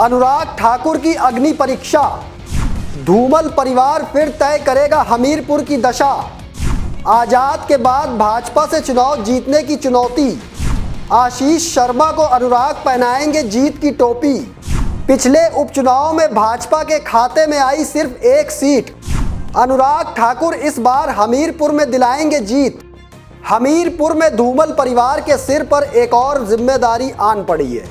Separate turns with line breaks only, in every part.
अनुराग ठाकुर की अग्नि परीक्षा, धूमल परिवार फिर तय करेगा हमीरपुर की दशा। आजाद के बाद भाजपा से चुनाव जीतने की चुनौती, आशीष शर्मा को अनुराग पहनाएंगे जीत की टोपी। पिछले उपचुनाव में भाजपा के खाते में आई सिर्फ एक सीट, अनुराग ठाकुर इस बार हमीरपुर में दिलाएंगे जीत। हमीरपुर में धूमल परिवार के सिर पर एक और जिम्मेदारी आन पड़ी है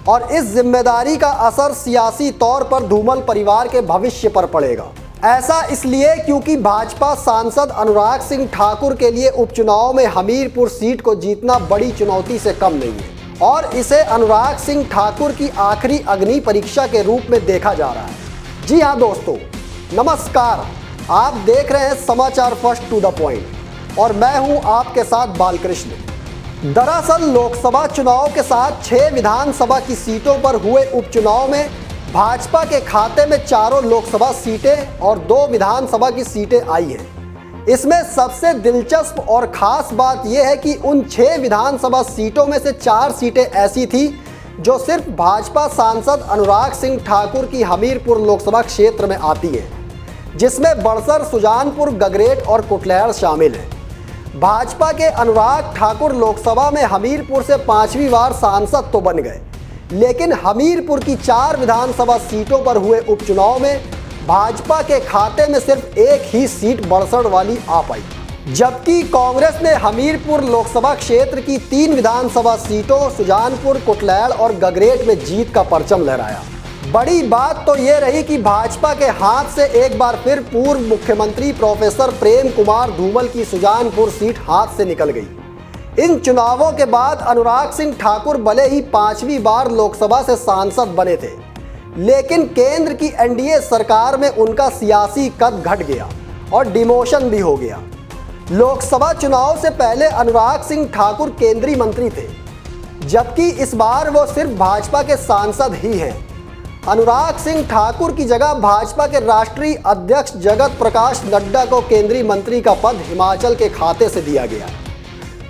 और इस जिम्मेदारी का असर सियासी तौर पर धूमल परिवार के भविष्य पर पड़ेगा। ऐसा इसलिए क्योंकि भाजपा सांसद अनुराग सिंह ठाकुर के लिए उपचुनाव में हमीरपुर सीट को जीतना बड़ी चुनौती से कम नहीं है और इसे अनुराग सिंह ठाकुर की आखिरी अग्नि परीक्षा के रूप में देखा जा रहा है। जी हाँ दोस्तों, नमस्कार। आप देख रहे हैं समाचार फर्स्ट टू द पॉइंट और मैं हूं आपके साथ बालकृष्ण। दरअसल लोकसभा चुनाव के साथ 6 विधानसभा की सीटों पर हुए उपचुनाव में भाजपा के खाते में 4 लोकसभा सीटें और 2 विधानसभा की सीटें आई हैं। इसमें सबसे दिलचस्प और ख़ास बात यह है कि उन 6 विधानसभा सीटों में से 4 सीटें ऐसी थी जो सिर्फ भाजपा सांसद अनुराग सिंह ठाकुर की हमीरपुर लोकसभा क्षेत्र में आती हैं, जिसमें बड़सर, सुजानपुर, गगरेट और कुटलैहड़ शामिल हैं। भाजपा के अनुराग ठाकुर लोकसभा में हमीरपुर से 5वीं बार सांसद तो बन गए, लेकिन हमीरपुर की 4 विधानसभा सीटों पर हुए उपचुनाव में भाजपा के खाते में सिर्फ एक ही सीट बड़सर वाली आ पाई, जबकि कांग्रेस ने हमीरपुर लोकसभा क्षेत्र की 3 विधानसभा सीटों सुजानपुर, कुटलैहड़ और गगरेट में जीत का परचम लहराया। बड़ी बात तो ये रही कि भाजपा के हाथ से एक बार फिर पूर्व मुख्यमंत्री प्रोफेसर प्रेम कुमार धूमल की सुजानपुर सीट हाथ से निकल गई। इन चुनावों के बाद अनुराग सिंह ठाकुर भले ही 5वीं बार लोकसभा से सांसद बने थे, लेकिन केंद्र की एनडीए सरकार में उनका सियासी कद घट गया और डिमोशन भी हो गया। लोकसभा चुनाव से पहले अनुराग सिंह ठाकुर केंद्रीय मंत्री थे, जबकि इस बार वो सिर्फ भाजपा के सांसद ही हैं। अनुराग सिंह ठाकुर की जगह भाजपा के राष्ट्रीय अध्यक्ष जगत प्रकाश नड्डा को केंद्रीय मंत्री का पद हिमाचल के खाते से दिया गया।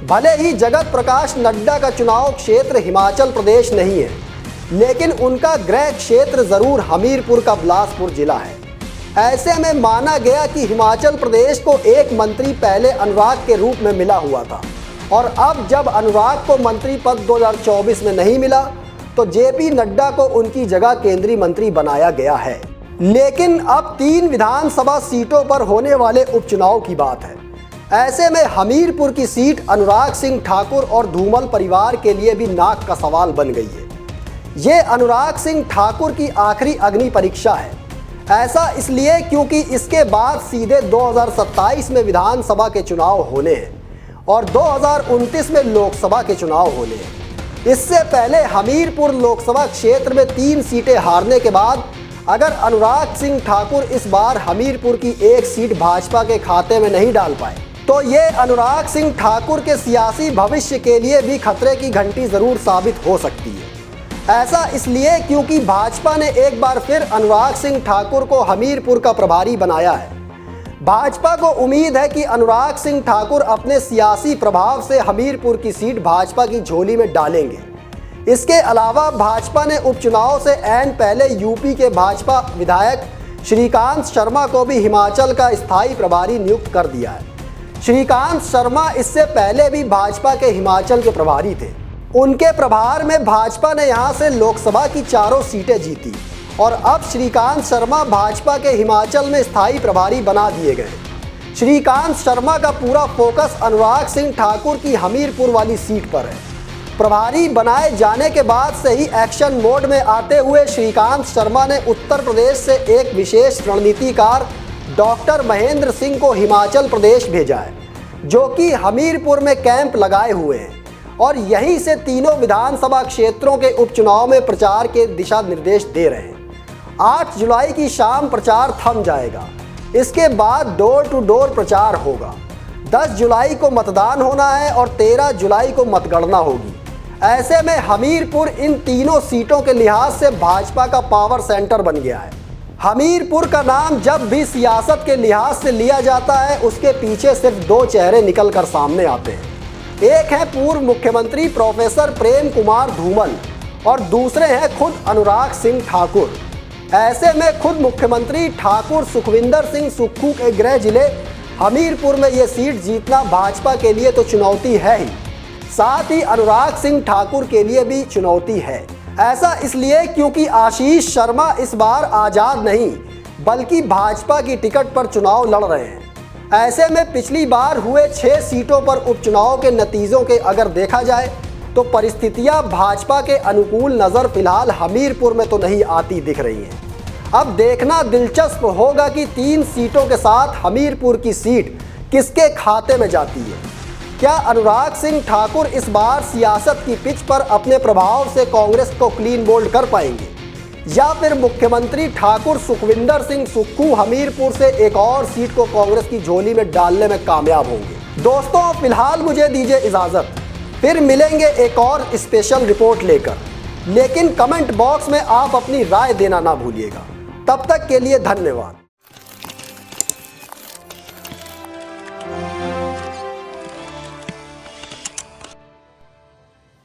भले ही जगत प्रकाश नड्डा का चुनाव क्षेत्र हिमाचल प्रदेश नहीं है, लेकिन उनका गृह क्षेत्र जरूर हमीरपुर का बिलासपुर जिला है। ऐसे में माना गया कि हिमाचल प्रदेश को एक मंत्री पहले अनुराग के रूप में मिला हुआ था और अब जब अनुराग को मंत्री पद 2024 में नहीं मिला तो जेपी नड्डा को उनकी जगह केंद्रीय मंत्री बनाया गया है। लेकिन अब 3 विधानसभा सीटों पर होने वाले उपचुनाव की बात है। ऐसे में हमीरपुर की सीट अनुराग सिंह ठाकुर और धूमल परिवार के लिए भी नाक का सवाल बन गई है। ये अनुराग सिंह ठाकुर की आखिरी अग्नि परीक्षा है। ऐसा इसलिए क्योंकि इसके बाद सीधे 2027 में विधानसभा के चुनाव होने हैं और 2029 में लोकसभा के चुनाव होने हैं। इससे पहले हमीरपुर लोकसभा क्षेत्र में 3 सीटें हारने के बाद अगर अनुराग सिंह ठाकुर इस बार हमीरपुर की एक सीट भाजपा के खाते में नहीं डाल पाए तो ये अनुराग सिंह ठाकुर के सियासी भविष्य के लिए भी खतरे की घंटी जरूर साबित हो सकती है। ऐसा इसलिए क्योंकि भाजपा ने एक बार फिर अनुराग सिंह ठाकुर को हमीरपुर का प्रभारी बनाया है। भाजपा को उम्मीद है कि अनुराग सिंह ठाकुर अपने सियासी प्रभाव से हमीरपुर की सीट भाजपा की झोली में डालेंगे। इसके अलावा भाजपा ने उपचुनाव से ऐन पहले यूपी के भाजपा विधायक श्रीकांत शर्मा को भी हिमाचल का स्थायी प्रभारी नियुक्त कर दिया है। श्रीकांत शर्मा इससे पहले भी भाजपा के हिमाचल के प्रभारी थे। उनके प्रभार में भाजपा ने यहां से लोकसभा की 4 सीटें जीती और अब श्रीकांत शर्मा भाजपा के हिमाचल में स्थायी प्रभारी बना दिए गए। श्रीकांत शर्मा का पूरा फोकस अनुराग सिंह ठाकुर की हमीरपुर वाली सीट पर है। प्रभारी बनाए जाने के बाद से ही एक्शन मोड में आते हुए श्रीकांत शर्मा ने उत्तर प्रदेश से एक विशेष रणनीतिकार डॉक्टर महेंद्र सिंह को हिमाचल प्रदेश भेजा है, जो कि हमीरपुर में कैंप लगाए हुए हैं और यहीं से तीनों विधानसभा क्षेत्रों के उपचुनाव में प्रचार के दिशा निर्देश दे रहे हैं। 8 जुलाई की शाम प्रचार थम जाएगा। इसके बाद डोर टू डोर प्रचार होगा। 10 जुलाई को मतदान होना है और 13 जुलाई को मतगणना होगी। ऐसे में हमीरपुर इन तीनों सीटों के लिहाज से भाजपा का पावर सेंटर बन गया है। हमीरपुर का नाम जब भी सियासत के लिहाज से लिया जाता है, उसके पीछे सिर्फ 2 चेहरे निकल कर सामने आते हैं। एक है पूर्व मुख्यमंत्री प्रोफेसर प्रेम कुमार धूमल और दूसरे हैं खुद अनुराग सिंह ठाकुर। ऐसे में खुद मुख्यमंत्री ठाकुर सुखविंदर सिंह सुक्खू के गृह जिले हमीरपुर में ये सीट जीतना भाजपा के लिए तो चुनौती है ही, साथ ही अनुराग सिंह ठाकुर के लिए भी चुनौती है। ऐसा इसलिए क्योंकि आशीष शर्मा इस बार आज़ाद नहीं बल्कि भाजपा की टिकट पर चुनाव लड़ रहे हैं। ऐसे में पिछली बार हुए 6 सीटों पर उपचुनाव के नतीजों के अगर देखा जाए तो परिस्थितियां भाजपा के अनुकूल नज़र फिलहाल हमीरपुर में तो नहीं आती दिख रही हैं। अब देखना दिलचस्प होगा कि 3 सीटों के साथ हमीरपुर की सीट किसके खाते में जाती है। क्या अनुराग सिंह ठाकुर इस बार सियासत की पिच पर अपने प्रभाव से कांग्रेस को क्लीन बोल्ड कर पाएंगे, या फिर मुख्यमंत्री ठाकुर सुखविंदर सिंह सुक्खू हमीरपुर से एक और सीट को कांग्रेस की झोली में डालने में कामयाब होंगे। दोस्तों फिलहाल मुझे दीजिए इजाज़त, फिर मिलेंगे एक और स्पेशल रिपोर्ट लेकर। लेकिन कमेंट बॉक्स में आप अपनी राय देना ना भूलिएगा। तब तक के लिए धन्यवाद।